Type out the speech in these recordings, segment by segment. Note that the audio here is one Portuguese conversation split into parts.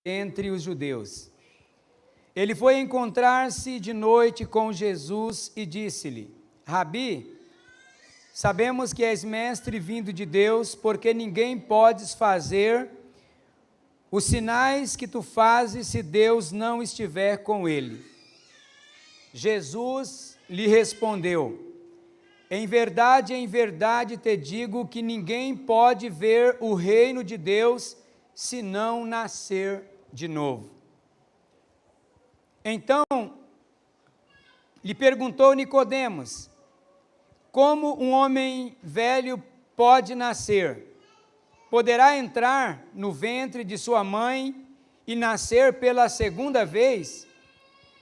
entre os judeus. Ele foi encontrar-se de noite com Jesus e disse-lhe: Rabi, sabemos que és mestre vindo de Deus, porque ninguém podes fazer os sinais que tu fazes se Deus não estiver com ele. Jesus lhe respondeu: em verdade te digo que ninguém pode ver o reino de Deus se não nascer de novo. Então, lhe perguntou Nicodemos: como um homem velho pode nascer? Poderá entrar no ventre de sua mãe e nascer pela segunda vez?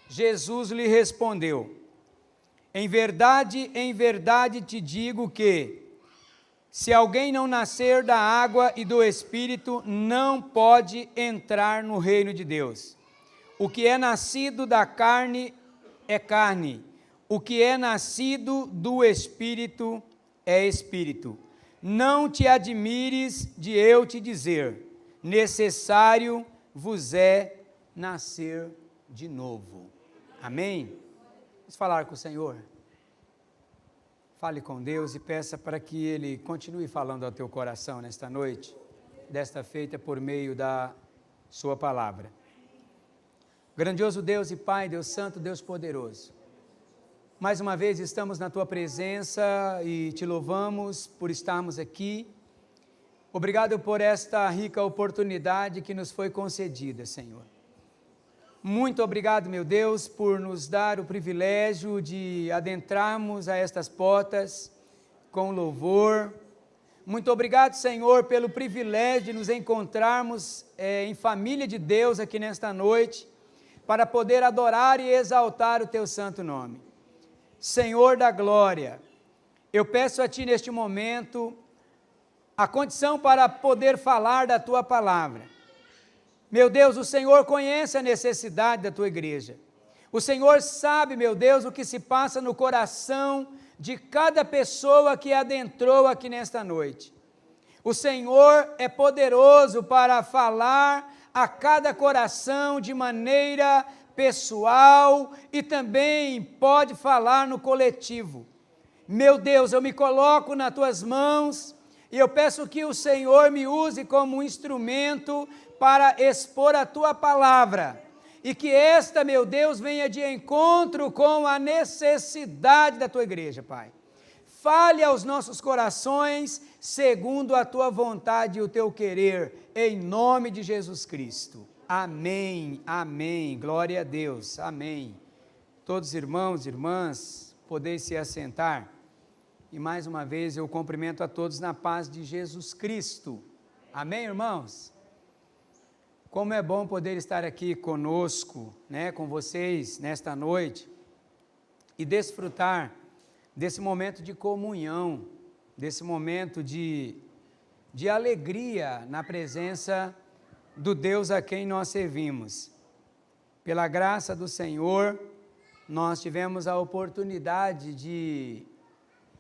Jesus lhe respondeu: em verdade te digo que, se alguém não nascer da água e do Espírito, não pode entrar no reino de Deus. O que é nascido da carne é carne, o que é nascido do Espírito é Espírito. Não te admires de eu te dizer: necessário vos é nascer de novo. Amém? Vamos falar com o Senhor. Fale com Deus e peça para que Ele continue falando ao teu coração nesta noite, desta feita por meio da sua palavra. Grandioso Deus e Pai, Deus Santo, Deus Poderoso, mais uma vez estamos na Tua presença e Te louvamos por estarmos aqui. Obrigado por esta rica oportunidade que nos foi concedida, Senhor. Muito obrigado, meu Deus, por nos dar o privilégio de adentrarmos a estas portas com louvor. Muito obrigado, Senhor, pelo privilégio de nos encontrarmos em família de Deus aqui nesta noite, para poder adorar e exaltar o Teu santo nome. Senhor da glória, eu peço a Ti neste momento a condição para poder falar da Tua palavra. Meu Deus, o Senhor conhece a necessidade da Tua igreja. O Senhor sabe, meu Deus, o que se passa no coração de cada pessoa que adentrou aqui nesta noite. O Senhor é poderoso para falar a cada coração de maneira pessoal e também pode falar no coletivo. Meu Deus, eu me coloco nas Tuas mãos e eu peço que o Senhor me use como um instrumento para expor a Tua palavra, e que esta, meu Deus, venha de encontro com a necessidade da Tua igreja, Pai. Fale aos nossos corações, segundo a Tua vontade e o Teu querer, em nome de Jesus Cristo. Amém, amém, glória a Deus, amém. Todos irmãos e irmãs, podeis se assentar, e mais uma vez eu cumprimento a todos na paz de Jesus Cristo. Amém, irmãos? Como é bom poder estar aqui conosco, com vocês nesta noite e desfrutar desse momento de comunhão, desse momento de alegria na presença do Deus a quem nós servimos. Pela graça do Senhor, nós tivemos a oportunidade de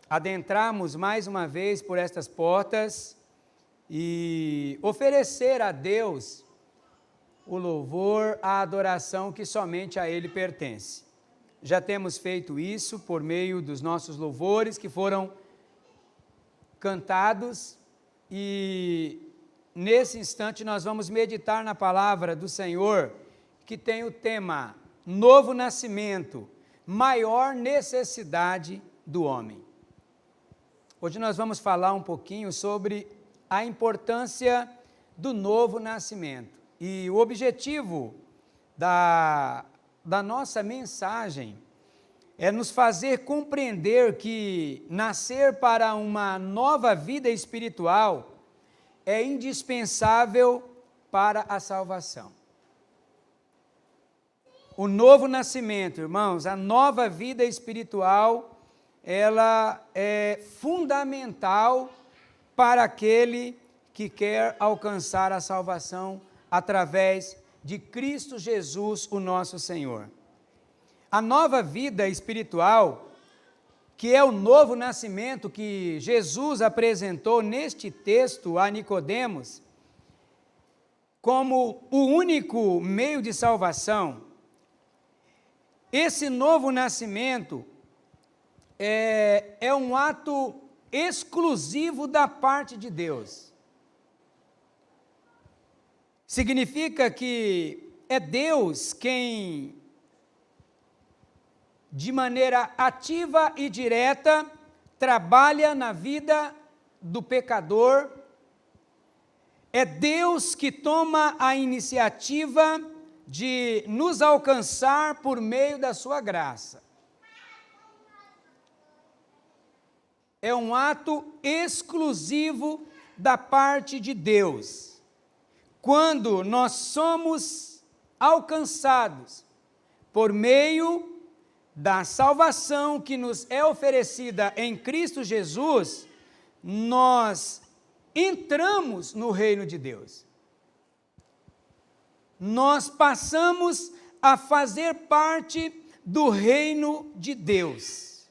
adentrarmos mais uma vez por estas portas e oferecer a Deus o louvor, a adoração que somente a Ele pertence. Já temos feito isso por meio dos nossos louvores que foram cantados e nesse instante nós vamos meditar na palavra do Senhor que tem o tema Novo Nascimento, maior necessidade do homem. Hoje nós vamos falar um pouquinho sobre a importância do novo nascimento. E o objetivo da nossa mensagem é nos fazer compreender que nascer para uma nova vida espiritual é indispensável para a salvação. O novo nascimento, irmãos, a nova vida espiritual, ela é fundamental para aquele que quer alcançar a salvação através de Cristo Jesus, o nosso Senhor. A nova vida espiritual, que é o novo nascimento que Jesus apresentou neste texto a Nicodemos, como o único meio de salvação, esse novo nascimento é um ato exclusivo da parte de Deus. Significa que é Deus quem, de maneira ativa e direta, trabalha na vida do pecador. É Deus que toma a iniciativa de nos alcançar por meio da sua graça. É um ato exclusivo da parte de Deus. Quando nós somos alcançados por meio da salvação que nos é oferecida em Cristo Jesus, nós entramos no reino de Deus. Nós passamos a fazer parte do reino de Deus.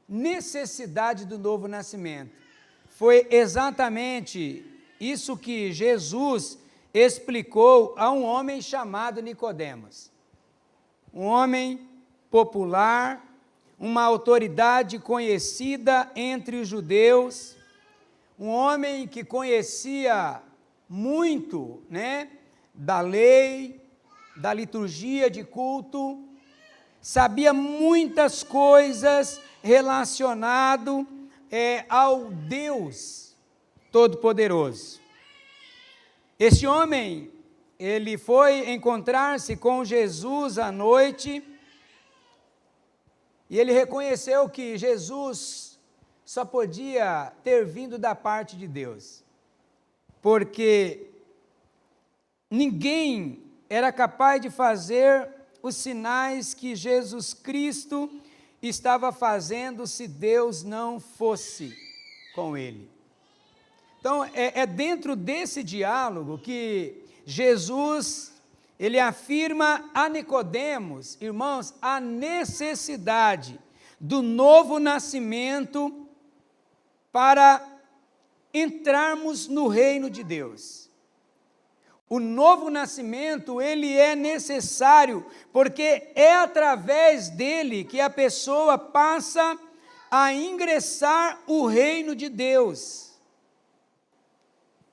Necessidade do novo nascimento. Foi exatamente isso que Jesus explicou a um homem chamado Nicodemos. Um homem popular, uma autoridade conhecida entre os judeus, um homem que conhecia muito, da lei, da liturgia de culto, sabia muitas coisas relacionado ao Deus Todo-Poderoso. Este homem, ele foi encontrar-se com Jesus à noite, e ele reconheceu que Jesus só podia ter vindo da parte de Deus, porque ninguém era capaz de fazer os sinais que Jesus Cristo estava fazendo se Deus não fosse com ele. Então, é dentro desse diálogo que Jesus, ele afirma a Nicodemos, irmãos, a necessidade do novo nascimento para entrarmos no reino de Deus. O novo nascimento, ele é necessário, porque é através dele que a pessoa passa a ingressar o reino de Deus.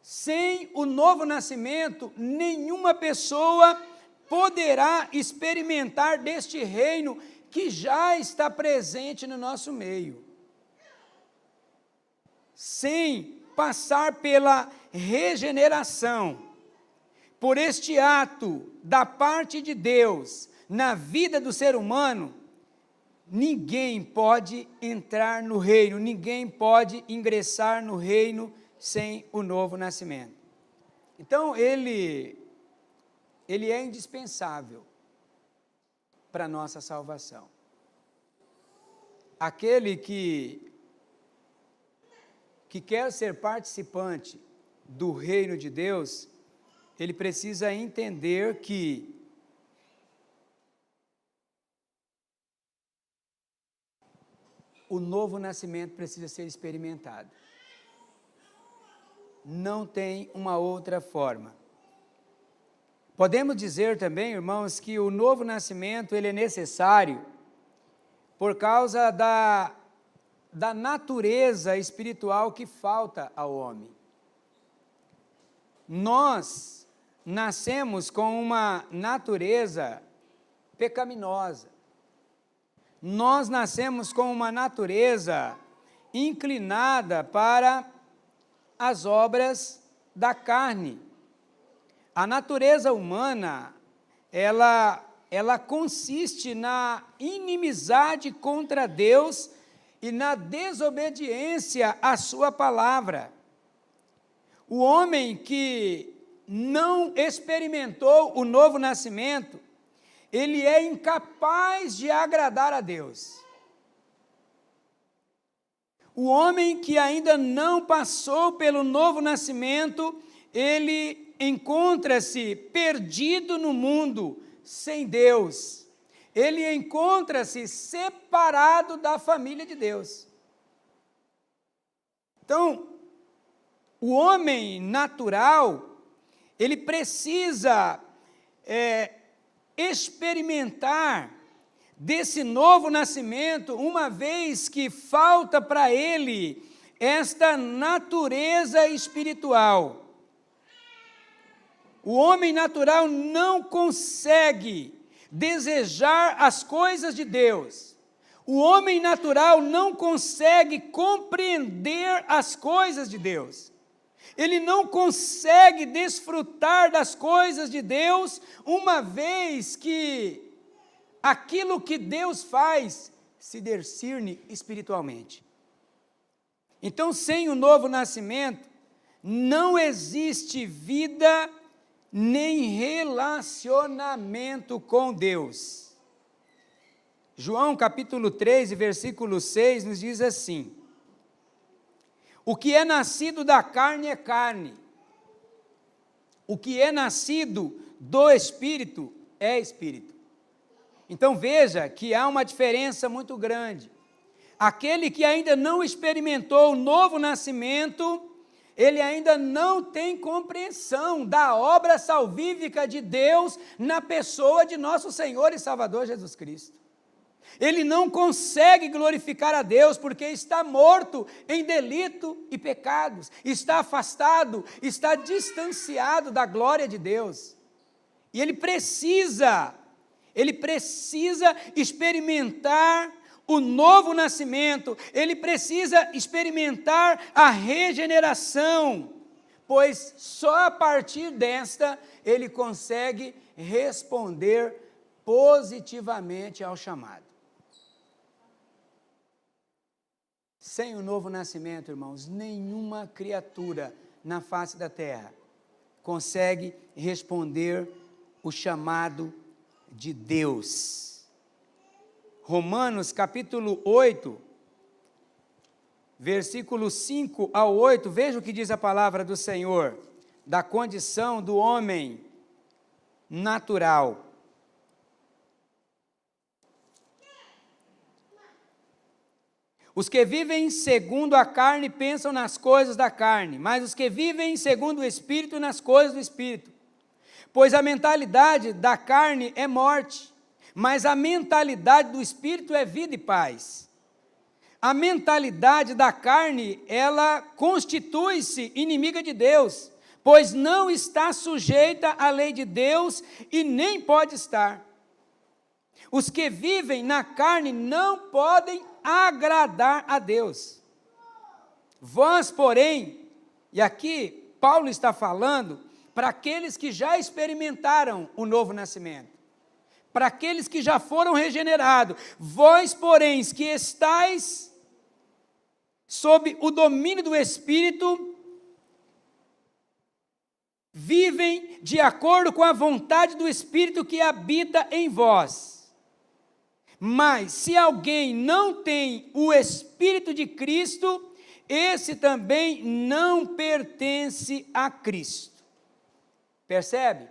Sem o novo nascimento, nenhuma pessoa poderá experimentar deste reino que já está presente no nosso meio. Sem passar pela regeneração, por este ato da parte de Deus na vida do ser humano, ninguém pode entrar no reino, ninguém pode ingressar no reino sem o novo nascimento. Então, ele é indispensável para a nossa salvação. Aquele que quer ser participante do reino de Deus, ele precisa entender que o novo nascimento precisa ser experimentado. Não tem uma outra forma. Podemos dizer também, irmãos, que o novo nascimento ele é necessário por causa da natureza espiritual que falta ao homem. Nós nascemos com uma natureza pecaminosa. Nós nascemos com uma natureza inclinada para as obras da carne. A natureza humana, ela consiste na inimizade contra Deus e na desobediência à sua palavra. O homem que não experimentou o novo nascimento, ele é incapaz de agradar a Deus. O homem que ainda não passou pelo novo nascimento, ele encontra-se perdido no mundo, sem Deus. Ele encontra-se separado da família de Deus. Então, o homem natural, ele precisa experimentar desse novo nascimento, uma vez que falta para ele esta natureza espiritual. O homem natural não consegue desejar as coisas de Deus. O homem natural não consegue compreender as coisas de Deus. Ele não consegue desfrutar das coisas de Deus, uma vez que aquilo que Deus faz se discerne espiritualmente. Então, sem o novo nascimento, não existe vida nem relacionamento com Deus. João capítulo 3, versículo 6 nos diz assim: o que é nascido da carne é carne, o que é nascido do Espírito é Espírito. Então veja que há uma diferença muito grande. Aquele que ainda não experimentou o novo nascimento, ele ainda não tem compreensão da obra salvífica de Deus na pessoa de nosso Senhor e Salvador Jesus Cristo. Ele não consegue glorificar a Deus porque está morto em delito e pecados, está afastado, está distanciado da glória de Deus. E ele precisa experimentar o novo nascimento, ele precisa experimentar a regeneração, pois só a partir desta ele consegue responder positivamente ao chamado. Sem o novo nascimento, irmãos, nenhuma criatura na face da terra consegue responder o chamado de Deus. Romanos capítulo 8, versículos 5 ao 8, veja o que diz a palavra do Senhor, da condição do homem natural. Os que vivem segundo a carne pensam nas coisas da carne, mas os que vivem segundo o Espírito nas coisas do Espírito. Pois a mentalidade da carne é morte, mas a mentalidade do Espírito é vida e paz. A mentalidade da carne, ela constitui-se inimiga de Deus, pois não está sujeita à lei de Deus e nem pode estar. Os que vivem na carne não podem agradar a Deus. Vós, porém, e aqui Paulo está falando para aqueles que já experimentaram o novo nascimento, para aqueles que já foram regenerados, vós, porém, que estáis sob o domínio do Espírito, vivem de acordo com a vontade do Espírito que habita em vós. Mas, se alguém não tem o Espírito de Cristo, esse também não pertence a Cristo. Percebe?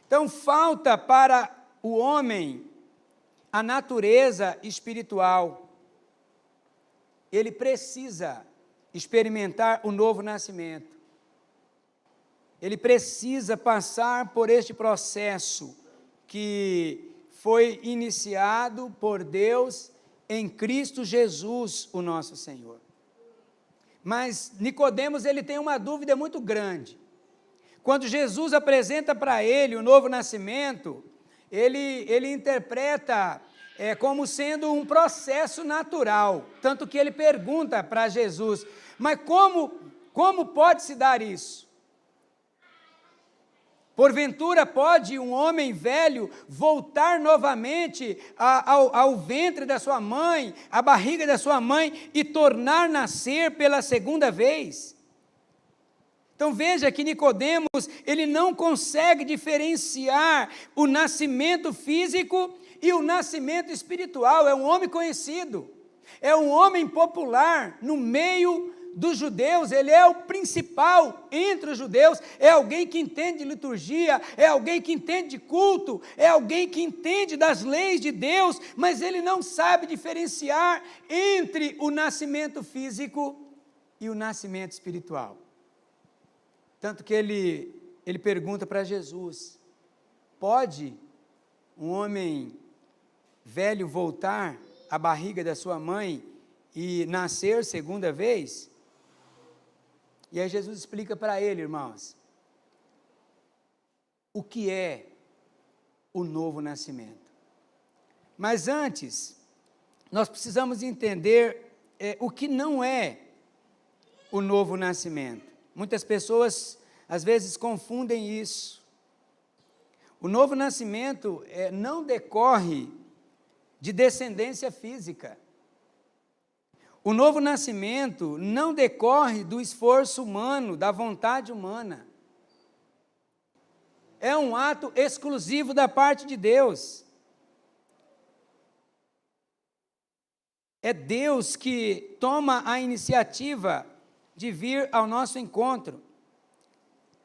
Então, falta para o homem a natureza espiritual. Ele precisa experimentar o novo nascimento. Ele precisa passar por este processo que foi iniciado por Deus em Cristo Jesus, o nosso Senhor. Mas Nicodemos, ele tem uma dúvida muito grande. Quando Jesus apresenta para ele o novo nascimento, ele interpreta como sendo um processo natural, tanto que ele pergunta para Jesus, mas como pode se dar isso? Porventura pode um homem velho voltar novamente ao ventre da sua mãe, à barriga da sua mãe e tornar nascer pela segunda vez? Então veja que Nicodemos, ele não consegue diferenciar o nascimento físico e o nascimento espiritual. É um homem conhecido, é um homem popular no meio dos judeus, ele é o principal entre os judeus, é alguém que entende de liturgia, é alguém que entende de culto, é alguém que entende das leis de Deus, mas ele não sabe diferenciar entre o nascimento físico e o nascimento espiritual. Tanto que ele pergunta para Jesus: pode um homem velho voltar à barriga da sua mãe e nascer segunda vez? E aí Jesus explica para ele, irmãos, o que é o novo nascimento. Mas antes, nós precisamos entender o que não é o novo nascimento. Muitas pessoas, às vezes, confundem isso. O novo nascimento não decorre de descendência física. O novo nascimento não decorre do esforço humano, da vontade humana. É um ato exclusivo da parte de Deus. É Deus que toma a iniciativa de vir ao nosso encontro.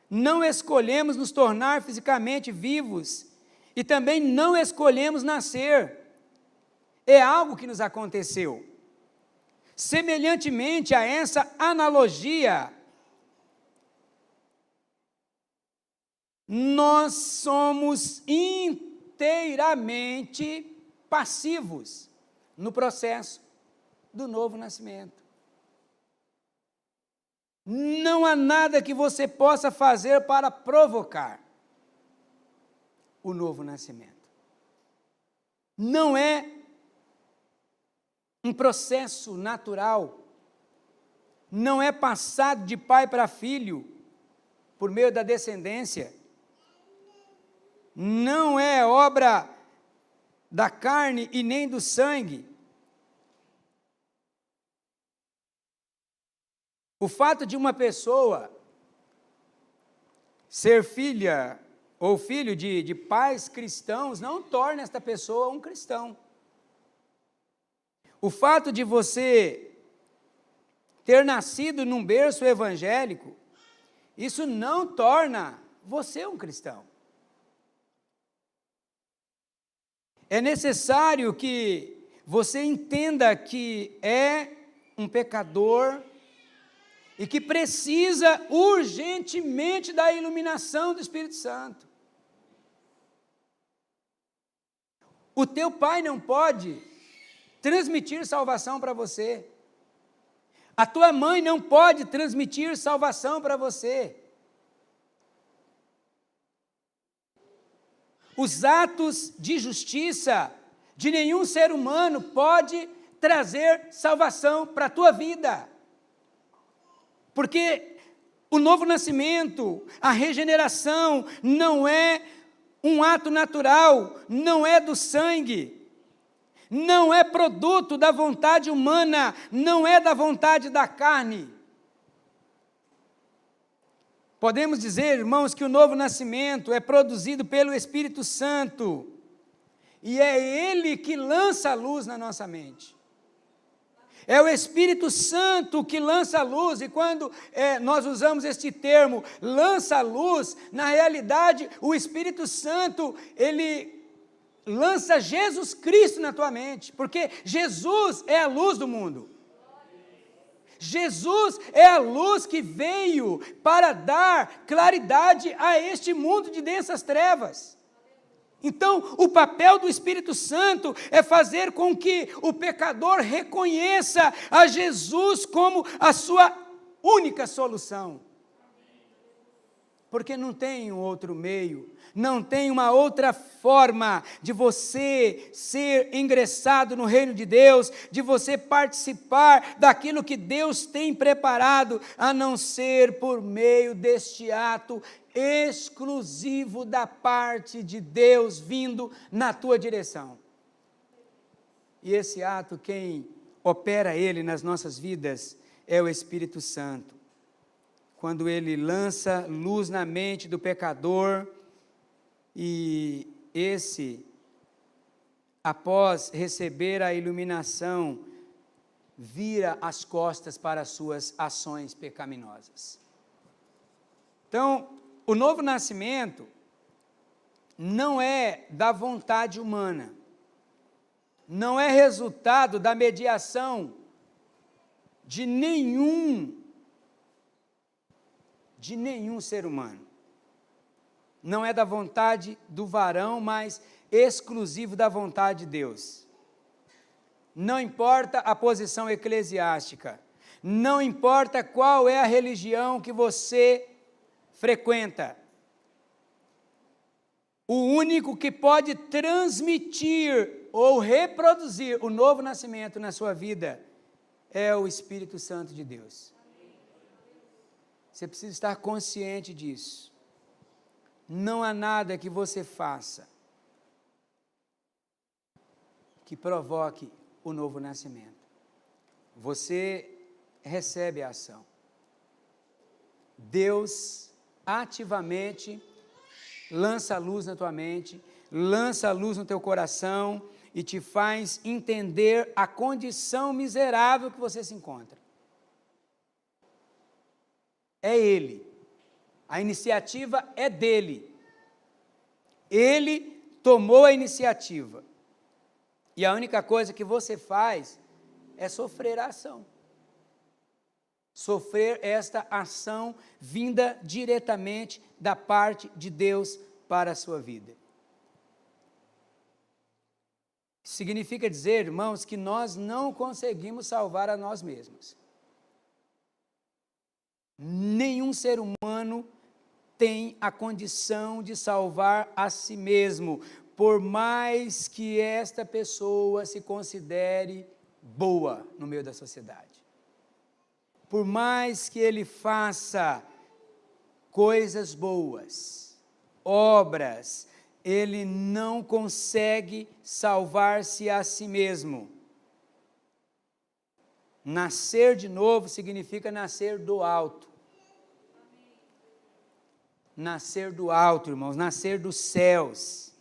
Não escolhemos nos tornar fisicamente vivos e também não escolhemos nascer. É algo que nos aconteceu. Semelhantemente a essa analogia, nós somos inteiramente passivos no processo do novo nascimento. Não há nada que você possa fazer para provocar o novo nascimento. Não é um processo natural, não é passado de pai para filho, por meio da descendência, não é obra da carne e nem do sangue. O fato de uma pessoa ser filha ou filho de pais cristãos não torna esta pessoa um cristão. O fato de você ter nascido num berço evangélico, isso não torna você um cristão. É necessário que você entenda que é um pecador e que precisa urgentemente da iluminação do Espírito Santo. O teu pai não pode transmitir salvação para você. A tua mãe não pode transmitir salvação para você. Os atos de justiça de nenhum ser humano pode trazer salvação para a tua vida. Porque o novo nascimento, a regeneração, não é um ato natural, não é do sangue, não é produto da vontade humana, não é da vontade da carne. Podemos dizer, irmãos, que o novo nascimento é produzido pelo Espírito Santo, e é Ele que lança a luz na nossa mente. É o Espírito Santo que lança a luz, e quando nós usamos este termo, lança a luz, na realidade, o Espírito Santo, ele lança Jesus Cristo na tua mente, porque Jesus é a luz do mundo. Jesus é a luz que veio para dar claridade a este mundo de densas trevas. Então, o papel do Espírito Santo é fazer com que o pecador reconheça a Jesus como a sua única solução. Porque não tem um outro meio, não tem uma outra forma de você ser ingressado no reino de Deus, de você participar daquilo que Deus tem preparado, a não ser por meio deste ato exclusivo da parte de Deus vindo na tua direção. E esse ato, quem opera ele nas nossas vidas é o Espírito Santo. Quando ele lança luz na mente do pecador, e esse, após receber a iluminação, vira as costas para as suas ações pecaminosas. Então, o novo nascimento não é da vontade humana, não é resultado da mediação de nenhum de nenhum ser humano. Não é da vontade do varão, mas exclusivo da vontade de Deus. Não importa a posição eclesiástica, não importa qual é a religião que você frequenta, o único que pode transmitir ou reproduzir o novo nascimento na sua vida é o Espírito Santo de Deus. Você precisa estar consciente disso. Não há nada que você faça que provoque o novo nascimento. Você recebe a ação. Deus ativamente lança a luz na tua mente, lança a luz no teu coração e te faz entender a condição miserável que você se encontra. É Ele. A iniciativa é dele. Ele tomou a iniciativa. E a única coisa que você faz é sofrer a ação. Sofrer esta ação vinda diretamente da parte de Deus para a sua vida. Significa dizer, irmãos, que nós não conseguimos salvar a nós mesmos. Nenhum ser humano tem a condição de salvar a si mesmo, por mais que esta pessoa se considere boa no meio da sociedade. Por mais que ele faça coisas boas, obras, ele não consegue salvar-se a si mesmo. Nascer de novo significa nascer do alto. Nascer do alto, irmãos, nascer dos céus.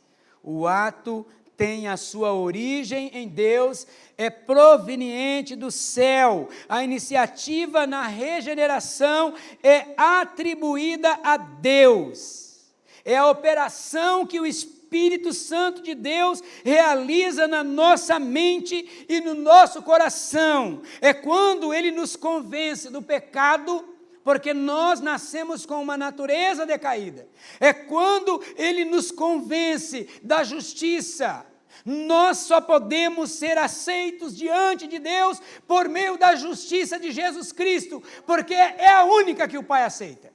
O ato tem a sua origem em Deus, é proveniente do céu. A iniciativa na regeneração é atribuída a Deus. É a operação que o Espírito Santo de Deus realiza na nossa mente e no nosso coração. É quando Ele nos convence do pecado, porque nós nascemos com uma natureza decaída. É quando Ele nos convence da justiça. Nós só podemos ser aceitos diante de Deus por meio da justiça de Jesus Cristo, porque é a única que o Pai aceita.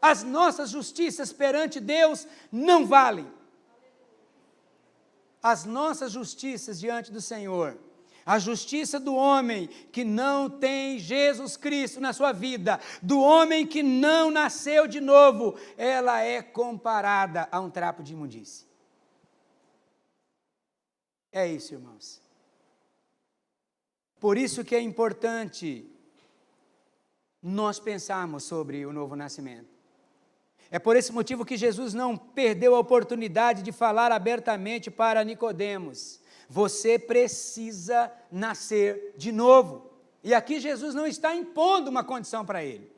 As nossas justiças perante Deus não valem. As nossas justiças diante do Senhor, a justiça do homem que não tem Jesus Cristo na sua vida, do homem que não nasceu de novo, ela é comparada a um trapo de imundície. É isso, irmãos. Por isso que é importante nós pensarmos sobre o novo nascimento. É por esse motivo que Jesus não perdeu a oportunidade de falar abertamente para Nicodemos: você precisa nascer de novo. E aqui Jesus não está impondo uma condição para ele.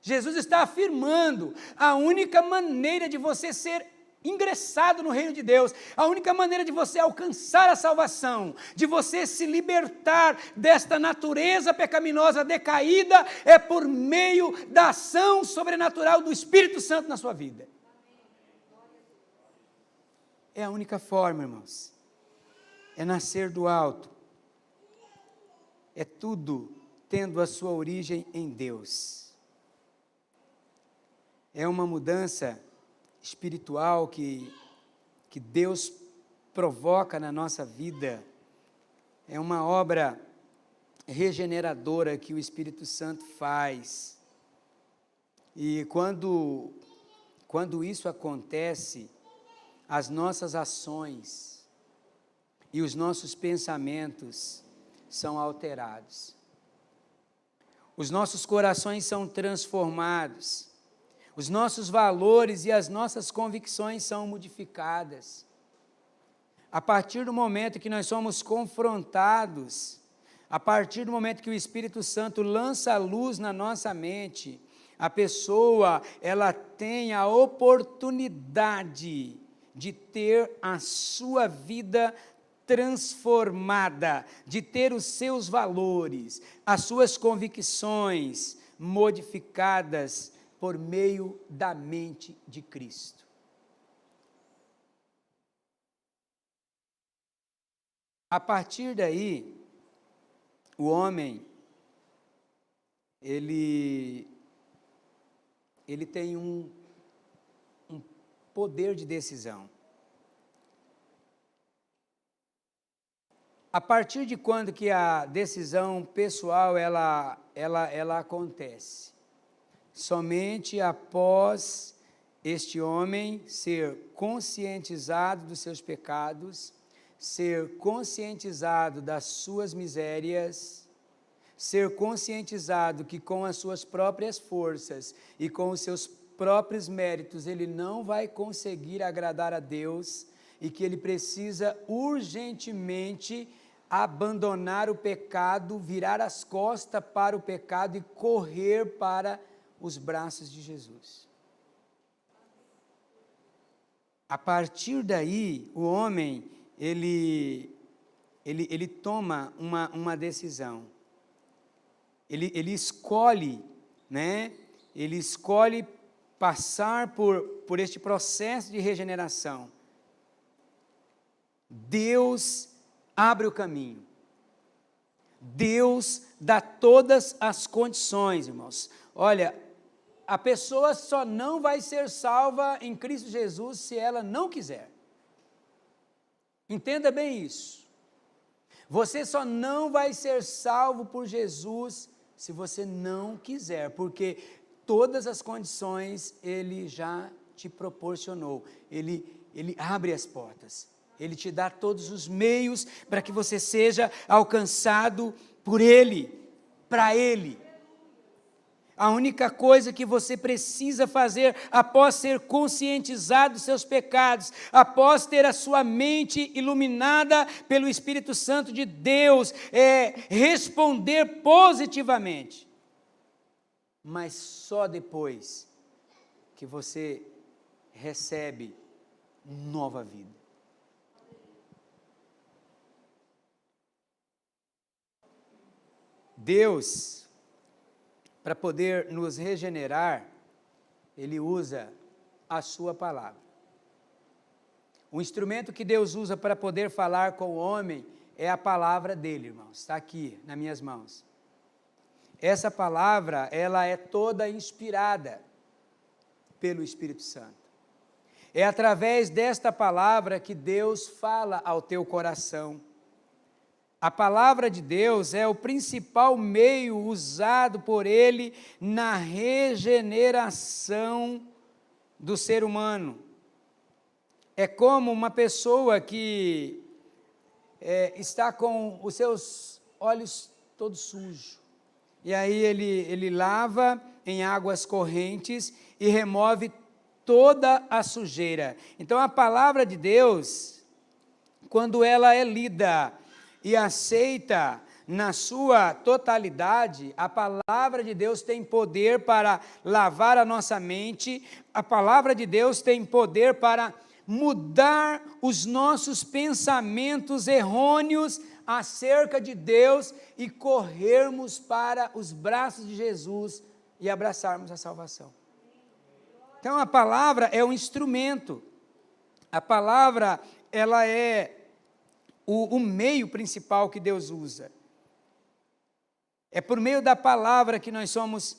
Jesus está afirmando a única maneira de você ser ingressado no reino de Deus, a única maneira de você alcançar a salvação, de você se libertar desta natureza pecaminosa decaída, é por meio da ação sobrenatural do Espírito Santo na sua vida. É a única forma, irmãos. É nascer do alto. É tudo tendo a sua origem em Deus. É uma mudança espiritual que Deus provoca na nossa vida. É uma obra regeneradora que o Espírito Santo faz. E quando isso acontece, as nossas ações e os nossos pensamentos são alterados. Os nossos corações são transformados. Os nossos valores e as nossas convicções são modificadas. A partir do momento que nós somos confrontados, a partir do momento que o Espírito Santo lança a luz na nossa mente, a pessoa, ela tem a oportunidade de ter a sua vida transformada, de ter os seus valores, as suas convicções modificadas por meio da mente de Cristo. A partir daí, o homem, ele tem um poder de decisão. A partir de quando que a decisão pessoal ela acontece? Somente após este homem ser conscientizado dos seus pecados, ser conscientizado das suas misérias, ser conscientizado que com as suas próprias forças e com os seus próprios méritos ele não vai conseguir agradar a Deus e que ele precisa urgentemente abandonar o pecado, virar as costas para o pecado e correr para os braços de Jesus. A partir daí, o homem, ele toma uma decisão. Ele escolhe, né? Ele escolhe passar por este processo de regeneração. Deus abre o caminho. Deus dá todas as condições, irmãos. Olha, a pessoa só não vai ser salva em Cristo Jesus se ela não quiser. Entenda bem isso. Você só não vai ser salvo por Jesus se você não quiser, porque todas as condições Ele já te proporcionou. Ele abre as portas. Ele te dá todos os meios para que você seja alcançado por Ele, para Ele. A única coisa que você precisa fazer após ser conscientizado dos seus pecados, após ter a sua mente iluminada pelo Espírito Santo de Deus, é responder positivamente. Mas só depois que você recebe nova vida. Deus, para poder nos regenerar, Ele usa a sua palavra. O instrumento que Deus usa para poder falar com o homem é a palavra dele, irmãos. Está aqui nas minhas mãos. Essa palavra, ela é toda inspirada pelo Espírito Santo. É através desta palavra que Deus fala ao teu coração. A palavra de Deus é o principal meio usado por Ele na regeneração do ser humano. É como uma pessoa que está com os seus olhos todos sujos. E aí ele lava em águas correntes e remove toda a sujeira. Então a palavra de Deus, quando ela é lida e aceita na sua totalidade, a palavra de Deus tem poder para lavar a nossa mente, a palavra de Deus tem poder para mudar os nossos pensamentos errôneos acerca de Deus e corrermos para os braços de Jesus e abraçarmos a salvação. Então a palavra é um instrumento, a palavra ela é o meio principal que Deus usa. É por meio da palavra que nós somos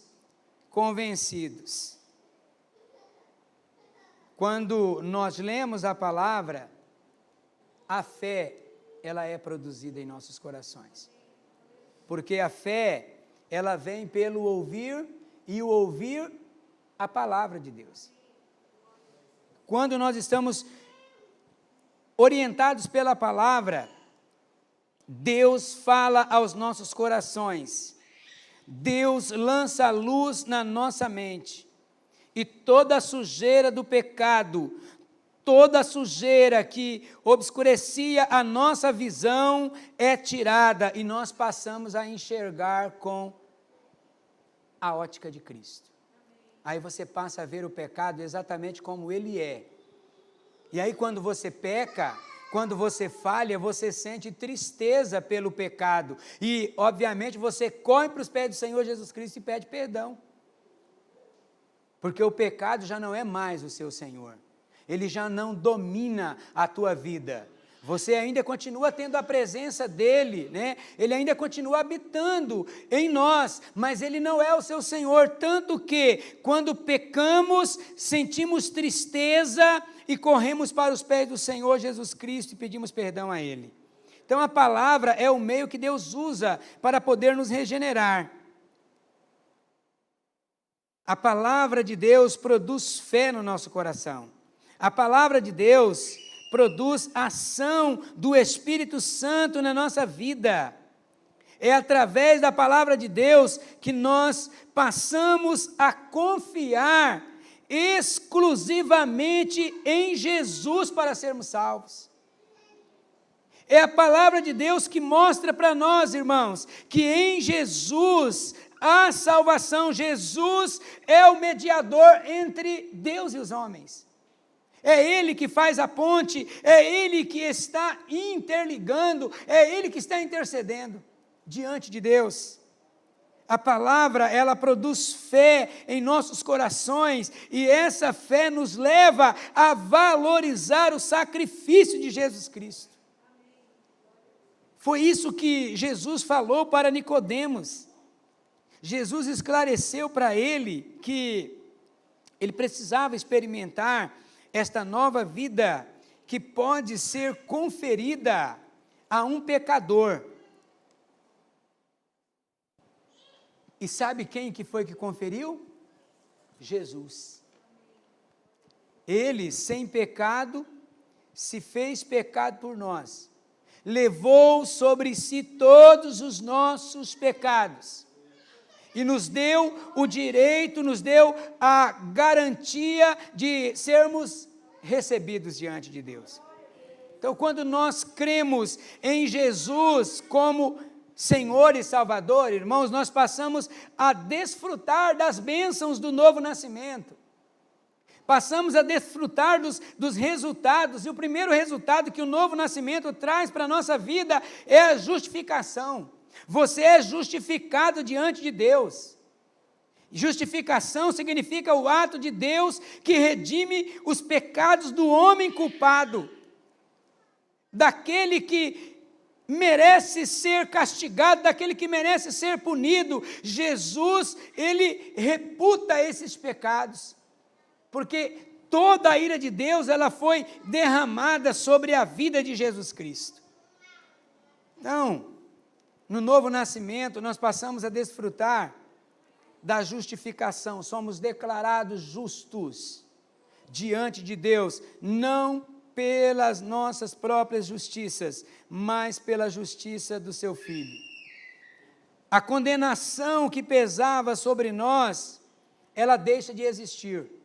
convencidos. Quando nós lemos a palavra, a fé, ela é produzida em nossos corações. Porque a fé, ela vem pelo ouvir e o ouvir a palavra de Deus. Quando nós estamos orientados pela palavra, Deus fala aos nossos corações, Deus lança a luz na nossa mente, e toda a sujeira do pecado, toda a sujeira que obscurecia a nossa visão é tirada, e nós passamos a enxergar com a ótica de Cristo. Aí você passa a ver o pecado exatamente como ele é. E aí quando você peca, Quando você falha, você sente tristeza pelo pecado. E, obviamente, você corre para os pés do Senhor Jesus Cristo e pede perdão. Porque o pecado já não é mais o seu Senhor. Ele já não domina a tua vida. Você ainda continua tendo a presença dele, né? Ele ainda continua habitando em nós, mas ele não é o seu Senhor, tanto que quando pecamos, sentimos tristeza e corremos para os pés do Senhor Jesus Cristo e pedimos perdão a ele. Então a palavra é o meio que Deus usa para poder nos regenerar. A palavra de Deus produz fé no nosso coração. A palavra de Deus produz ação do Espírito Santo na nossa vida. É através da palavra de Deus que nós passamos a confiar exclusivamente em Jesus para sermos salvos. É a palavra de Deus que mostra para nós, irmãos, que em Jesus há salvação. Jesus é o mediador entre Deus e os homens. É Ele que faz a ponte, é Ele que está interligando, é Ele que está intercedendo diante de Deus. A palavra, ela produz fé em nossos corações, e essa fé nos leva a valorizar o sacrifício de Jesus Cristo. Foi isso que Jesus falou para Nicodemos. Jesus esclareceu para ele que ele precisava experimentar esta nova vida que pode ser conferida a um pecador. E sabe quem que foi que conferiu? Jesus. Ele, sem pecado, se fez pecado por nós. Levou sobre si todos os nossos pecados. E nos deu o direito, nos deu a garantia de sermos recebidos diante de Deus. Então, quando nós cremos em Jesus como Senhor e Salvador, irmãos, nós passamos a desfrutar das bênçãos do novo nascimento. Passamos a desfrutar dos resultados, e o primeiro resultado que o novo nascimento traz para a nossa vida é a justificação. Você é justificado diante de Deus. Justificação significa o ato de Deus que redime os pecados do homem culpado, daquele que merece ser castigado, daquele que merece ser punido. Jesus, ele reputa esses pecados, porque toda a ira de Deus, ela foi derramada sobre a vida de Jesus Cristo. Então, no novo nascimento, nós passamos a desfrutar da justificação, somos declarados justos diante de Deus, não pelas nossas próprias justiças, mas pela justiça do seu Filho. A condenação que pesava sobre nós, ela deixa de existir.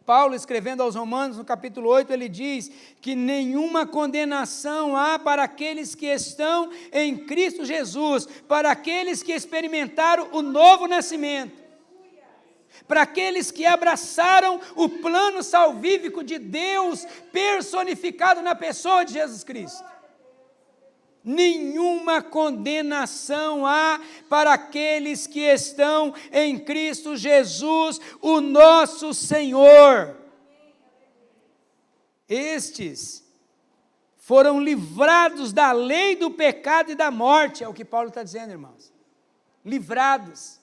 Paulo, escrevendo aos Romanos, no capítulo 8, ele diz que nenhuma condenação há para aqueles que estão em Cristo Jesus, para aqueles que experimentaram o novo nascimento, para aqueles que abraçaram o plano salvífico de Deus, personificado na pessoa de Jesus Cristo. Nenhuma condenação há para aqueles que estão em Cristo Jesus, o nosso Senhor. Estes foram livrados da lei do pecado e da morte, é o que Paulo está dizendo, irmãos. Livrados.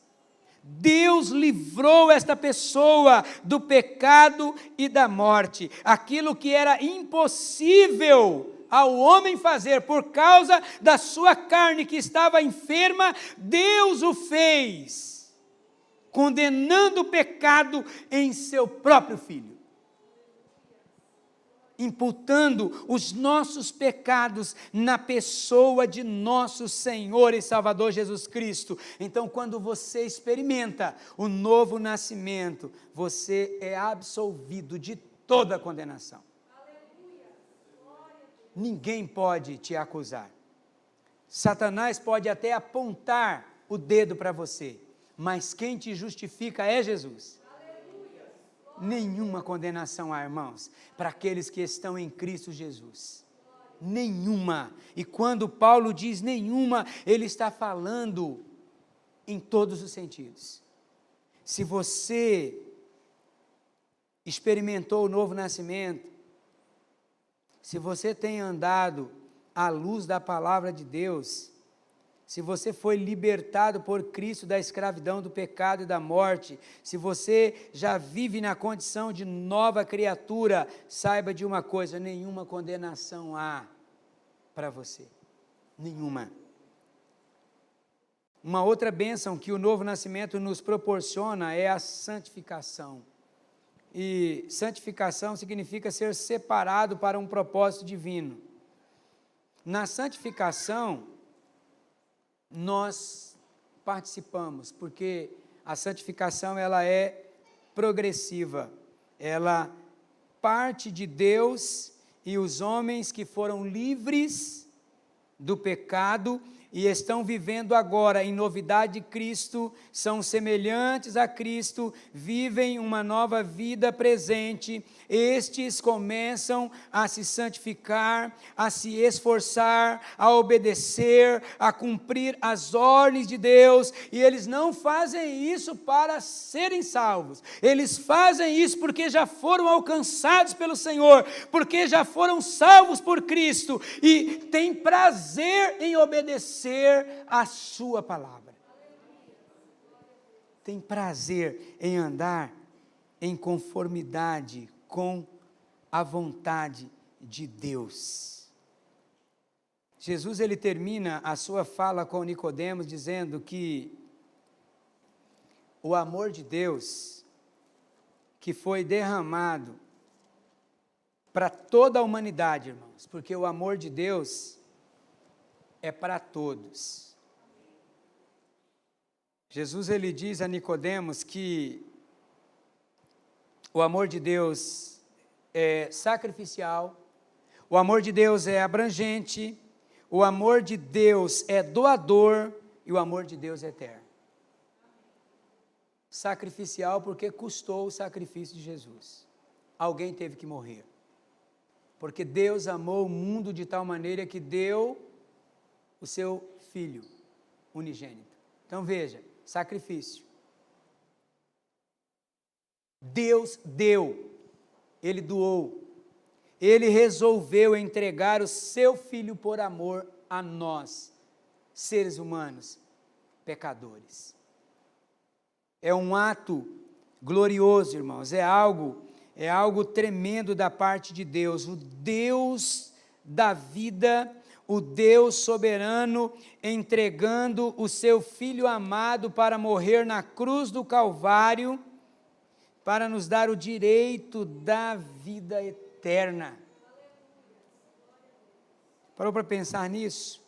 Deus livrou esta pessoa do pecado e da morte. Aquilo que era impossível ao homem fazer, por causa da sua carne que estava enferma, Deus o fez, condenando o pecado em seu próprio Filho, imputando os nossos pecados na pessoa de nosso Senhor e Salvador Jesus Cristo. Então, quando você experimenta o novo nascimento, você é absolvido de toda a condenação. Ninguém pode te acusar. Satanás pode até apontar o dedo para você, mas quem te justifica é Jesus. Nenhuma condenação há, irmãos, para aqueles que estão em Cristo Jesus. Nenhuma. E quando Paulo diz nenhuma, ele está falando em todos os sentidos. Se você experimentou o novo nascimento, se você tem andado à luz da palavra de Deus, se você foi libertado por Cristo da escravidão do pecado e da morte, se você já vive na condição de nova criatura, saiba de uma coisa: nenhuma condenação há para você. Nenhuma. Uma outra bênção que o novo nascimento nos proporciona é a santificação. E santificação significa ser separado para um propósito divino. Na santificação, nós participamos, porque a santificação ela é progressiva. Ela parte de Deus e os homens que foram livres do pecado e estão vivendo agora em novidade de Cristo, são semelhantes a Cristo, vivem uma nova vida presente. Estes começam a se santificar, a se esforçar, a obedecer, a cumprir as ordens de Deus, e eles não fazem isso para serem salvos, eles fazem isso porque já foram alcançados pelo Senhor, porque já foram salvos por Cristo, e têm prazer em obedecer a sua palavra. Tem prazer em andar em conformidade com a vontade de Deus. Jesus ele termina a sua fala com Nicodemos dizendo que o amor de Deus que foi derramado para toda a humanidade, irmãos, porque o amor de Deus é para todos. Jesus ele diz a Nicodemos que o amor de Deus é sacrificial, o amor de Deus é abrangente, o amor de Deus é doador e o amor de Deus é eterno. Sacrificial porque custou o sacrifício de Jesus. Alguém teve que morrer. Porque Deus amou o mundo de tal maneira que deu o seu Filho unigênito. Então veja, sacrifício. Deus deu, Ele doou, Ele resolveu entregar o seu Filho por amor a nós, seres humanos, pecadores. É um ato glorioso, irmãos, é algo tremendo da parte de Deus, o Deus da vida, o Deus soberano, entregando o seu Filho amado para morrer na cruz do Calvário, para nos dar o direito da vida eterna. Parou para pensar nisso?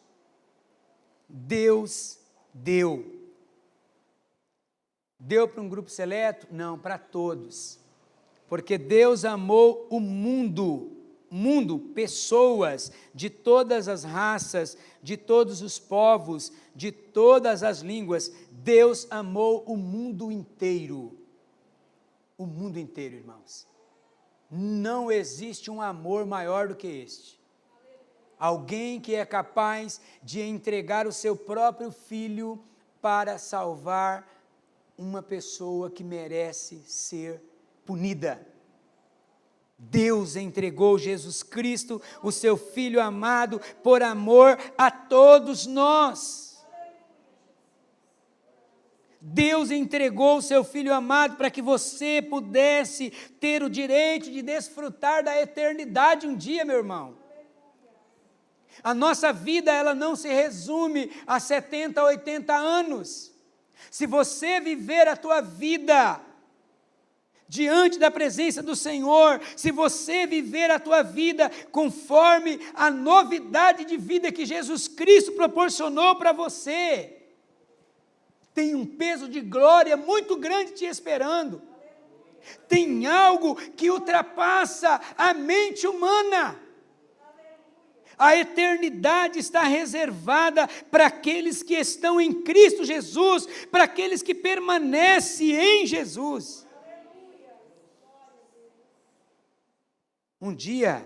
Deus deu. Deu para um grupo seleto? Não, para todos. Porque Deus amou o mundo, pessoas de todas as raças, de todos os povos, de todas as línguas. Deus amou o mundo inteiro. O mundo inteiro, irmãos. Não existe um amor maior do que este. Alguém que é capaz de entregar o seu próprio filho para salvar uma pessoa que merece ser punida. Deus entregou Jesus Cristo, o seu Filho amado, por amor a todos nós. Deus entregou o seu Filho amado para que você pudesse ter o direito de desfrutar da eternidade um dia, meu irmão. A nossa vida, ela não se resume a 70, 80 anos. Se você viver a tua vida diante da presença do Senhor, se você viver a tua vida conforme a novidade de vida que Jesus Cristo proporcionou para você, tem um peso de glória muito grande te esperando. Tem algo que ultrapassa a mente humana. A eternidade está reservada para aqueles que estão em Cristo Jesus, para aqueles que permanecem em Jesus. Um dia,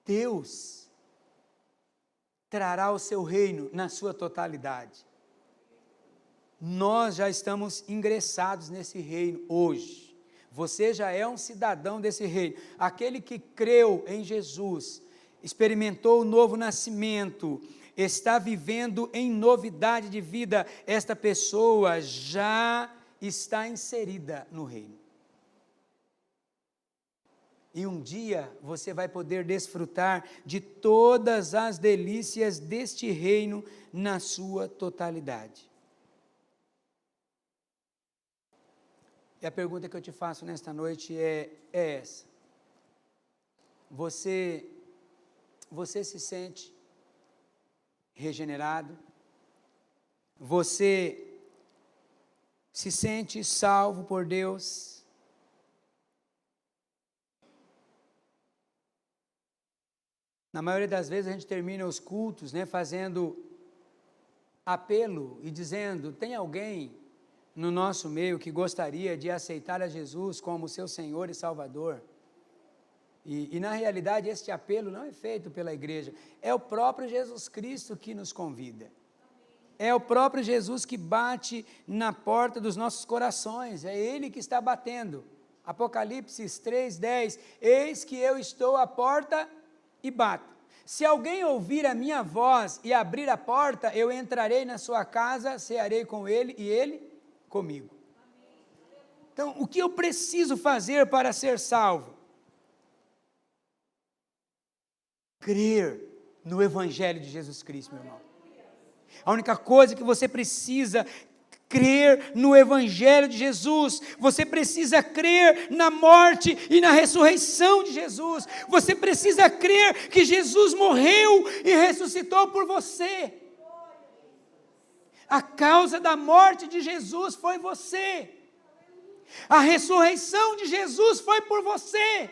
Deus trará o seu reino na sua totalidade. Nós já estamos ingressados nesse reino hoje. Você já é um cidadão desse reino. Aquele que creu em Jesus, experimentou o novo nascimento, está vivendo em novidade de vida, esta pessoa já está inserida no reino. E um dia você vai poder desfrutar de todas as delícias deste reino na sua totalidade. E a pergunta que eu te faço nesta noite é essa. Você se sente regenerado? Você se sente salvo por Deus? Na maioria das vezes a gente termina os cultos, fazendo apelo e dizendo: tem alguém no nosso meio que gostaria de aceitar a Jesus como seu Senhor e Salvador? E na realidade este apelo não é feito pela igreja, é o próprio Jesus Cristo que nos convida. É o próprio Jesus que bate na porta dos nossos corações, é Ele que está batendo. Apocalipse 3:10, eis que eu estou à porta e bato. Se alguém ouvir a minha voz e abrir a porta, eu entrarei na sua casa, cearei com ele e ele comigo. Então, o que eu preciso fazer para ser salvo? Crer no Evangelho de Jesus Cristo, meu irmão. A única coisa que você precisa crer no Evangelho de Jesus. Você precisa crer na morte e na ressurreição de Jesus. Você precisa crer que Jesus morreu e ressuscitou por você. A causa da morte de Jesus foi você. A ressurreição de Jesus foi por você.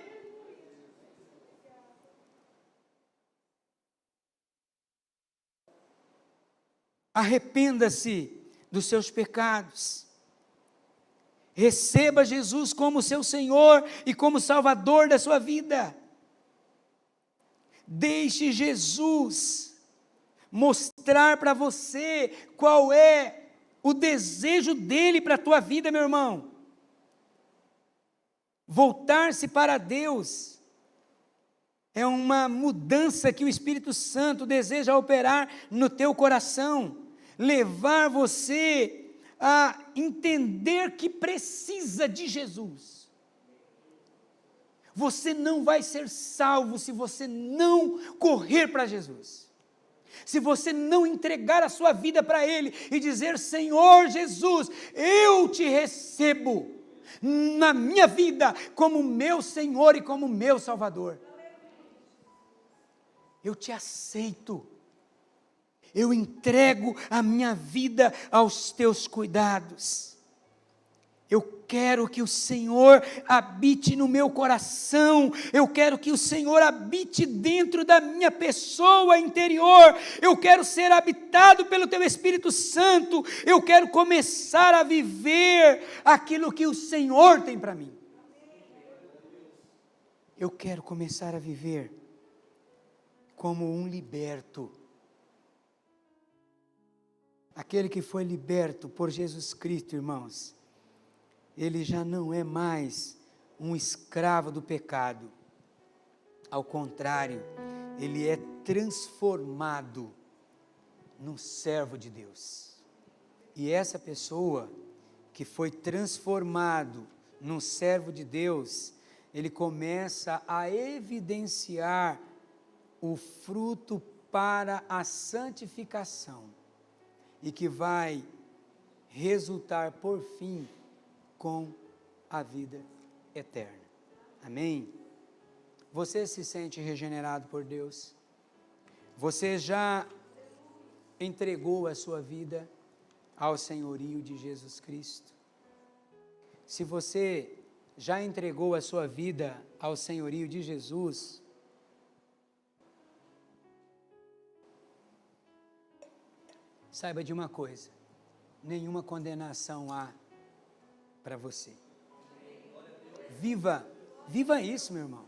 Arrependa-se dos seus pecados. Receba Jesus como seu Senhor e como Salvador da sua vida. Deixe Jesus mostrar para você qual é o desejo dele para a tua vida, meu irmão. Voltar-se para Deus é uma mudança que o Espírito Santo deseja operar no teu coração, levar você a entender que precisa de Jesus. Você não vai ser salvo se você não correr para Jesus. Se você não entregar a sua vida para Ele e dizer: Senhor Jesus, eu te recebo na minha vida como meu Senhor e como meu Salvador. Eu te aceito. Eu entrego a minha vida aos teus cuidados. Eu quero que o Senhor habite no meu coração. Eu quero que o Senhor habite dentro da minha pessoa interior. Eu quero ser habitado pelo teu Espírito Santo. Eu quero começar a viver aquilo que o Senhor tem para mim. Eu quero começar a viver como um liberto. Aquele que foi liberto por Jesus Cristo, irmãos, ele já não é mais um escravo do pecado. Ao contrário, ele é transformado num servo de Deus. E essa pessoa que foi transformado num servo de Deus, ele começa a evidenciar o fruto para a santificação e que vai resultar por fim com a vida eterna. Amém? Você se sente regenerado por Deus? Você já entregou a sua vida ao senhorio de Jesus Cristo? Se você já entregou a sua vida ao senhorio de Jesus, saiba de uma coisa: nenhuma condenação há para você. Viva Viva isso, meu irmão.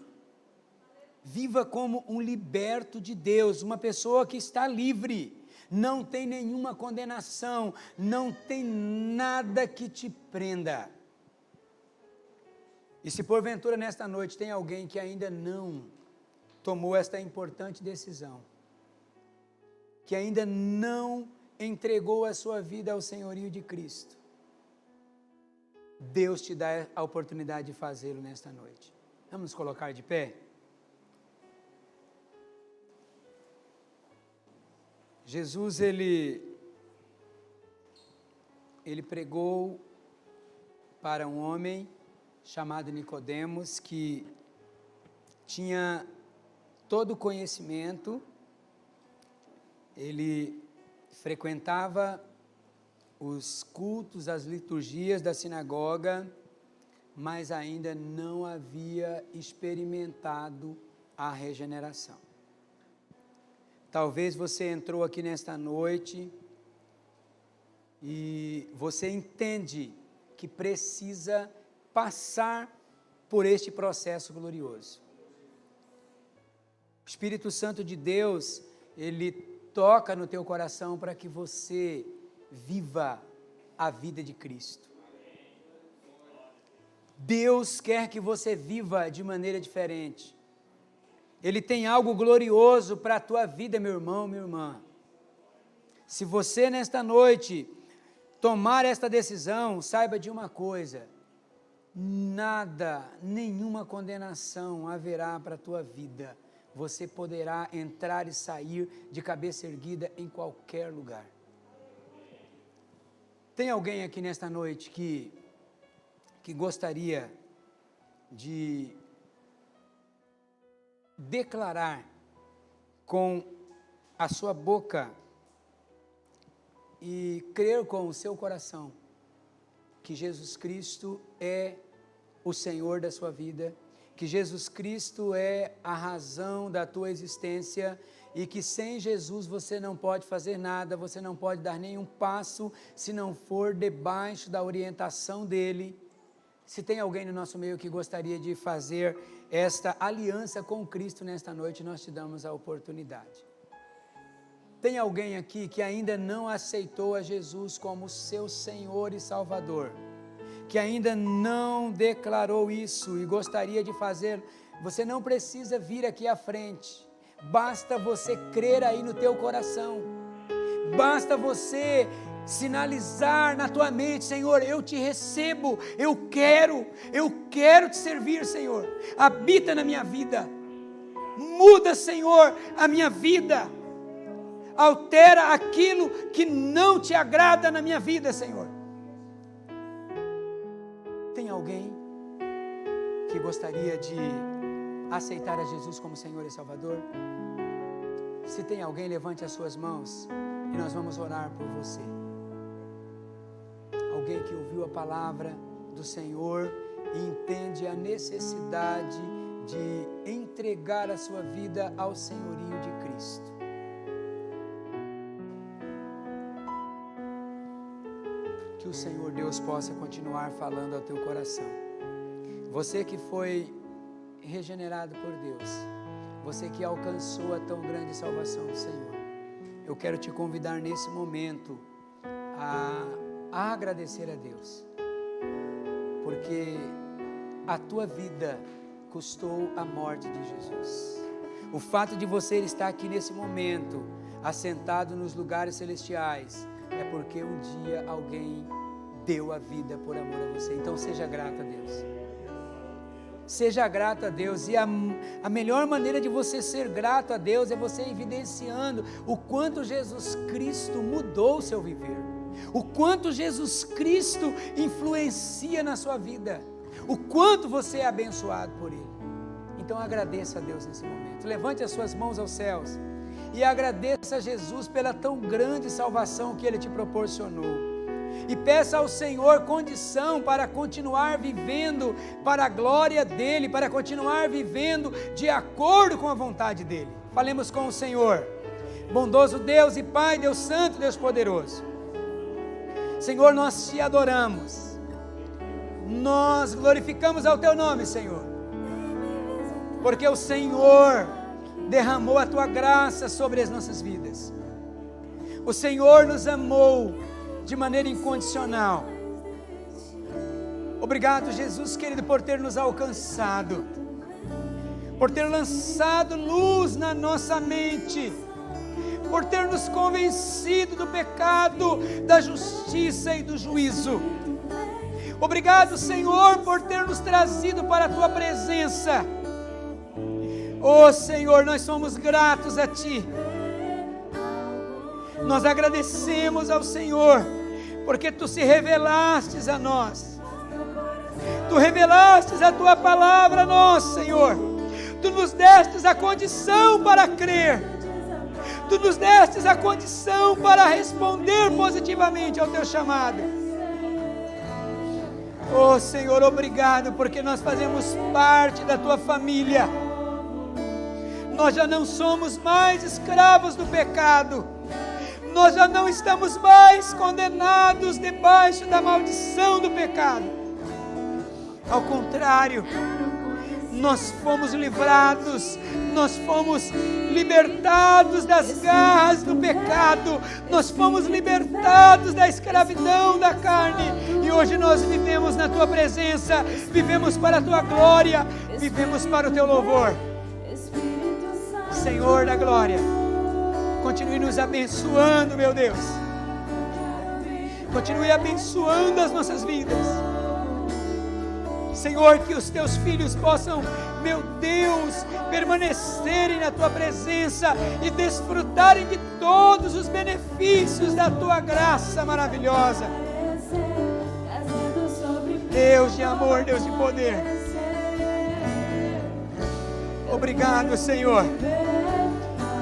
Viva como um liberto de Deus, uma pessoa que está livre, não tem nenhuma condenação, não tem nada que te prenda. E se porventura nesta noite tem alguém que ainda não tomou esta importante decisão, que ainda não entregou a sua vida ao senhorio de Cristo, Deus te dá a oportunidade de fazê-lo nesta noite. Vamos nos colocar de pé? Jesus, ele pregou para um homem chamado Nicodemos, que tinha todo o conhecimento, ele frequentava os cultos, as liturgias da sinagoga, mas ainda não havia experimentado a regeneração. Talvez você entrou aqui nesta noite e você entende que precisa passar por este processo glorioso. O Espírito Santo de Deus, ele toca no teu coração para que você viva a vida de Cristo. Deus quer que você viva de maneira diferente. Ele tem algo glorioso para a tua vida, meu irmão, minha irmã. Se você nesta noite tomar esta decisão, saiba de uma coisa: nada, nenhuma condenação haverá para a tua vida. Você poderá entrar e sair de cabeça erguida em qualquer lugar. Tem alguém aqui nesta noite que gostaria de declarar com a sua boca e crer com o seu coração que Jesus Cristo é o Senhor da sua vida, que Jesus Cristo é a razão da tua existência e que sem Jesus você não pode fazer nada, você não pode dar nenhum passo se não for debaixo da orientação dEle? Se tem alguém no nosso meio que gostaria de fazer esta aliança com Cristo nesta noite, nós te damos a oportunidade. Tem alguém aqui que ainda não aceitou a Jesus como seu Senhor e Salvador, que ainda não declarou isso e gostaria de fazer? Você não precisa vir aqui à frente, basta você crer aí no teu coração, basta você sinalizar na tua mente: Senhor, eu te recebo, eu quero te servir, Senhor, habita na minha vida, muda, Senhor, a minha vida, altera aquilo que não te agrada na minha vida, Senhor. Tem alguém que gostaria de aceitar a Jesus como Senhor e Salvador? Se tem alguém, levante as suas mãos e nós vamos orar por você. Alguém que ouviu a palavra do Senhor e entende a necessidade de entregar a sua vida ao senhorio de Cristo. Que o Senhor Deus possa continuar falando ao teu coração. Você que foi regenerado por Deus, você que alcançou a tão grande salvação do Senhor, eu quero te convidar nesse momento a agradecer a Deus, porque a tua vida custou a morte de Jesus. O fato de você estar aqui nesse momento, assentado nos lugares celestiais, é porque um dia alguém deu a vida por amor a você. Então seja grato a Deus. Seja grato a Deus, e a melhor maneira de você ser grato a Deus é você evidenciando o quanto Jesus Cristo mudou o seu viver, o quanto Jesus Cristo influencia na sua vida, o quanto você é abençoado por Ele. Então agradeça a Deus nesse momento, levante as suas mãos aos céus e agradeça a Jesus pela tão grande salvação que Ele te proporcionou. E peça ao Senhor condição para continuar vivendo para a glória dEle, para continuar vivendo de acordo com a vontade dEle. Falemos com o Senhor. Bondoso Deus e Pai, Deus Santo, Deus Poderoso, Senhor, nós te adoramos, nós glorificamos ao Teu nome, Senhor, porque o Senhor derramou a tua graça sobre as nossas vidas. O Senhor nos amou de maneira incondicional. Obrigado, Jesus querido, por ter nos alcançado, por ter lançado luz na nossa mente, por ter nos convencido do pecado, da justiça e do juízo. Obrigado, Senhor, por ter nos trazido para a tua presença. Oh Senhor, nós somos gratos a Ti. Nós agradecemos ao Senhor, porque Tu se revelastes a nós. Tu revelastes a Tua palavra a nós, Senhor. Tu nos destes a condição para crer. Tu nos destes a condição para responder positivamente ao Teu chamado. Oh Senhor, obrigado, porque nós fazemos parte da Tua família. Nós já não somos mais escravos do pecado. Nós já não estamos mais condenados debaixo da maldição do pecado. Ao contrário, nós fomos livrados, nós fomos libertados das garras do pecado, nós fomos libertados da escravidão da carne, e hoje nós vivemos na Tua presença, vivemos para a Tua glória, vivemos para o Teu louvor. Senhor da glória, continue nos abençoando, meu Deus. Continue abençoando as nossas vidas. Senhor, que os Teus filhos possam, meu Deus, permanecerem na Tua presença e desfrutarem de todos os benefícios da Tua graça maravilhosa. Deus de amor, Deus de poder. Obrigado, Senhor.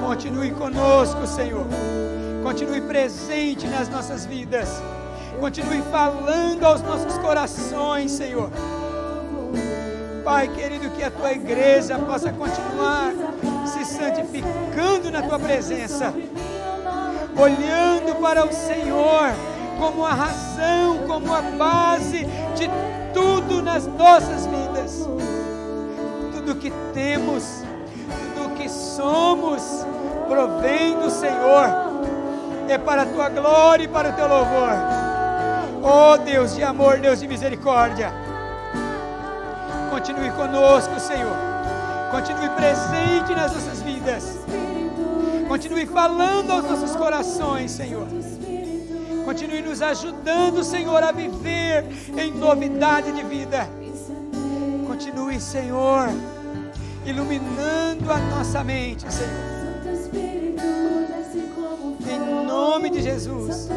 Continue conosco, Senhor. Continue presente nas nossas vidas. Continue falando aos nossos corações, Senhor. Pai querido, que a Tua igreja possa continuar se santificando na Tua presença, olhando para o Senhor como a razão, como a base de tudo nas nossas vidas. Tudo que temos, tudo que somos, provém do Senhor, é para a Tua glória e para o Teu louvor. Oh Deus de amor, Deus de misericórdia, continue conosco, Senhor. Continue presente nas nossas vidas. Continue falando aos nossos corações, Senhor. Continue nos ajudando, Senhor, a viver em novidade de vida. Continue, Senhor, iluminando a nossa mente, Senhor. Em nome de Jesus.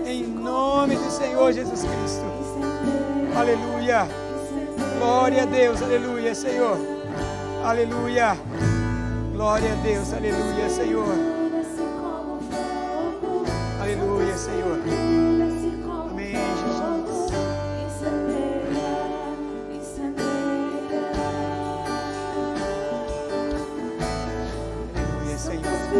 Em nome do Senhor Jesus Cristo. Aleluia. Glória a Deus, aleluia, Senhor. Aleluia. Glória a Deus, aleluia, Senhor. Aleluia, Senhor. Amém, Jesus. Aleluia, Senhor.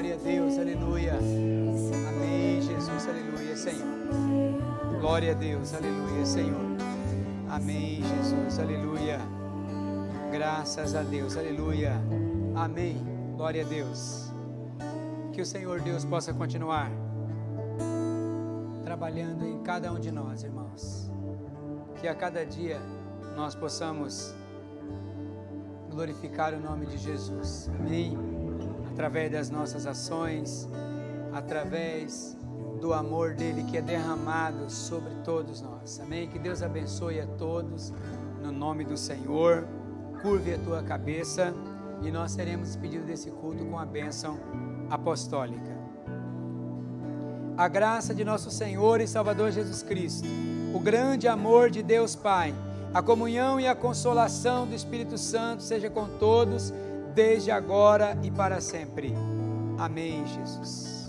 Glória a Deus, aleluia. Amém, Jesus, aleluia, Senhor. Glória a Deus, aleluia, Senhor. Amém, Jesus, aleluia. Graças a Deus, aleluia. Amém, glória a Deus. Que o Senhor Deus possa continuar trabalhando em cada um de nós, irmãos. Que a cada dia nós possamos glorificar o nome de Jesus. Amém. Através das nossas ações, através do amor dele que é derramado sobre todos nós. Amém? Que Deus abençoe a todos, no nome do Senhor. Curve a tua cabeça e nós seremos despedidos desse culto com a bênção apostólica. A graça de nosso Senhor e Salvador Jesus Cristo, o grande amor de Deus Pai, a comunhão e a consolação do Espírito Santo seja com todos, desde agora e para sempre. Amém, Jesus.